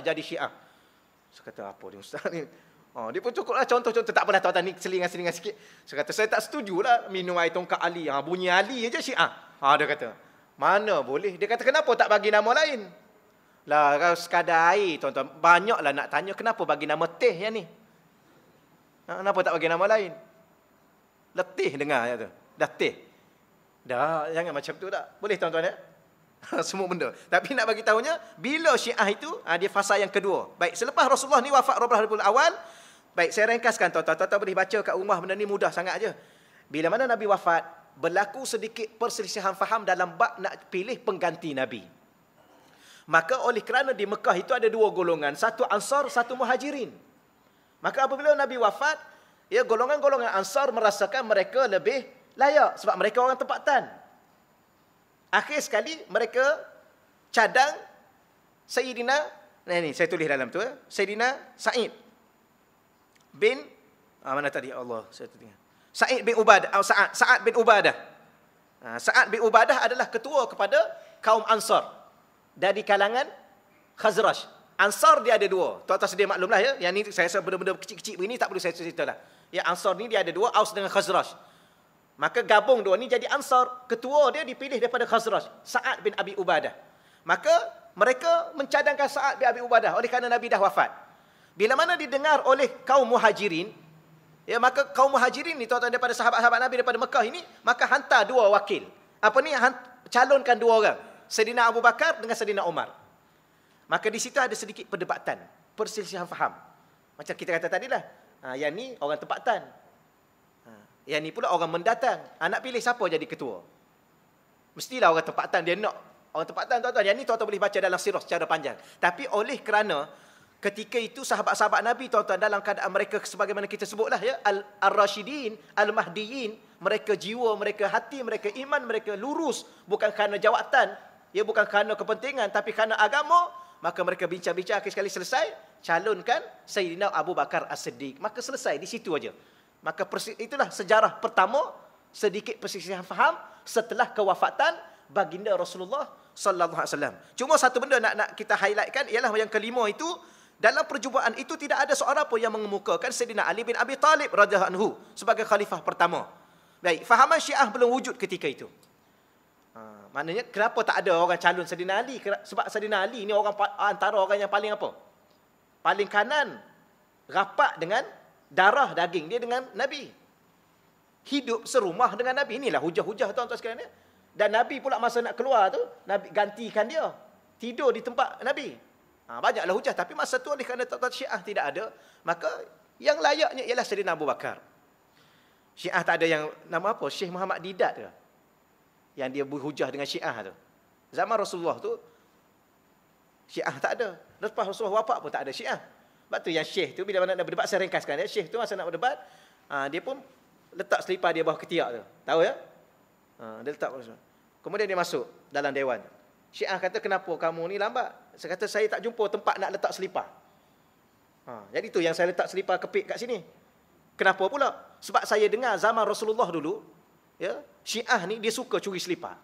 jadi Syiah. Saya kata, apa dia ustaz ni? Dia pun cukuplah contoh-contoh. Tak apalah tuan-tuan, ni selingan-selingan sikit. Saya kata, saya tak setujulah minum air tongkat Ali. Bunyi Ali aja Syiah. Dia kata, mana boleh? Dia kata, kenapa tak bagi nama lain? Lah, kalau sekadar air, tuan-tuan, banyaklah nak tanya, kenapa bagi nama teh yang ni? Kenapa tak bagi nama lain? Letih dengar ya tu. Dah teh. Dah, jangan macam tu tak. Boleh tuan-tuan ya? Semua benda. Tapi nak bagi tahunya, bila Syiah itu, dia fasa yang kedua. Baik, selepas Rasulullah ni wafat Rabiul Awal, baik, saya ringkaskan tuan-tuan. Tuan-tuan boleh baca kat rumah, benda ni mudah sangat aja. Bila mana Nabi wafat, berlaku sedikit perselisihan faham dalam bab nak pilih pengganti Nabi. Maka oleh kerana di Mekah itu ada dua golongan, satu Ansar, satu Muhajirin. Maka apabila Nabi wafat, ya, golongan-golongan Ansar merasakan mereka lebih layak sebab mereka orang tempatan. Akhir sekali mereka cadang Sayyidina, ni saya tulis dalam tu, Sayyidina Sa'id bin mana tadi Allah saya tengok. Sa'id bin Ubadah, Sa'ad bin Ubadah. Sa'ad bin Ubadah adalah ketua kepada kaum Ansar dari kalangan Khazraj. Ansar dia ada dua. Tuan-tuan sedia maklumlah ya. Yang ni saya rasa benda-benda kecil-kecil begini tak perlu saya ceritalah. Ya, Ansar ni dia ada dua, Aus dengan Khazraj. Maka gabung dua ni jadi Ansar. Ketua dia dipilih daripada Khazraj, Sa'ad bin Abi Ubadah. Maka mereka mencadangkan Sa'ad bin Abi Ubadah oleh kerana Nabi dah wafat. Bila mana didengar oleh kaum Muhajirin, ya, maka kaum Muhajirin ni tuan-tuan daripada sahabat-sahabat Nabi daripada Mekah ini, maka hantar dua wakil. Apa ni? Calonkan dua orang, Sayyidina Abu Bakar dengan Sayyidina Umar. Maka di situ ada sedikit perdebatan, perselisihan faham. Macam kita kata tadilah, yang ni orang tempatan. Yang ni pula orang mendatang. Nak pilih siapa jadi ketua? Mestilah orang tempatan. Dia nak orang tempatan, tuan-tuan. Yang ni tuan-tuan boleh baca dalam sirah secara panjang. Tapi oleh kerana ketika itu sahabat-sahabat Nabi, tuan-tuan, dalam keadaan mereka sebagaimana kita sebutlah ya, Al-Rashidin, Al-Mahdiyin, mereka jiwa, mereka hati, mereka iman, mereka lurus. Bukan kerana jawatan, ya, bukan kerana kepentingan, tapi kerana agama. Maka mereka bincang-bincang, akhir sekali selesai, calonkan Sayyidina Abu Bakar As-Siddiq. Maka selesai, di situ aja. Maka itulah sejarah pertama, sedikit perselisihan faham setelah kewafatan baginda Rasulullah sallallahu alaihi wasallam. Cuma satu benda nak kita highlightkan ialah yang kelima itu, dalam perjumpaan itu tidak ada seorang pun yang mengemukakan Sayyidina Ali bin Abi Talib radhiyallahu anhu sebagai khalifah pertama. Baik, fahaman Syiah belum wujud ketika itu. Maknanya kenapa tak ada orang calon Sayyidina Ali? Sebab Sayyidina Ali ni orang antara orang yang paling apa? Paling kanan, rapat dengan darah daging dia dengan Nabi. Hidup serumah dengan Nabi. Inilah hujah-hujah tuan-tuan sekalian ya. Dan Nabi pula masa nak keluar tu, Nabi gantikan dia. Tidur di tempat Nabi. Banyaklah hujah. Tapi masa tu oleh kerana tuan-tuan Syiah tidak ada, maka yang layaknya ialah Sayyidina Abu Bakar. Syiah tak ada yang nama apa? Syekh Muhammad Didat ke? Yang dia berhujah dengan Syiah tu. Zaman Rasulullah tu, Syiah tak ada. Lepas Rasulullah wafat pun tak ada Syiah. Sebab tu yang Syekh tu, bila mana nak berdebat, saya ringkaskan ya. Syekh tu masa nak berdebat, dia pun letak selipar dia bawah ketiak tu. Tahu ya? Dia letak. Kemudian dia masuk dalam dewan. Syiah kata, kenapa kamu ni lambat? Saya kata, saya tak jumpa tempat nak letak selipar. Jadi tu yang saya letak selipar kepit kat sini. Kenapa pula? Sebab saya dengar zaman Rasulullah dulu, ya, Syiah ni dia suka curi selipar.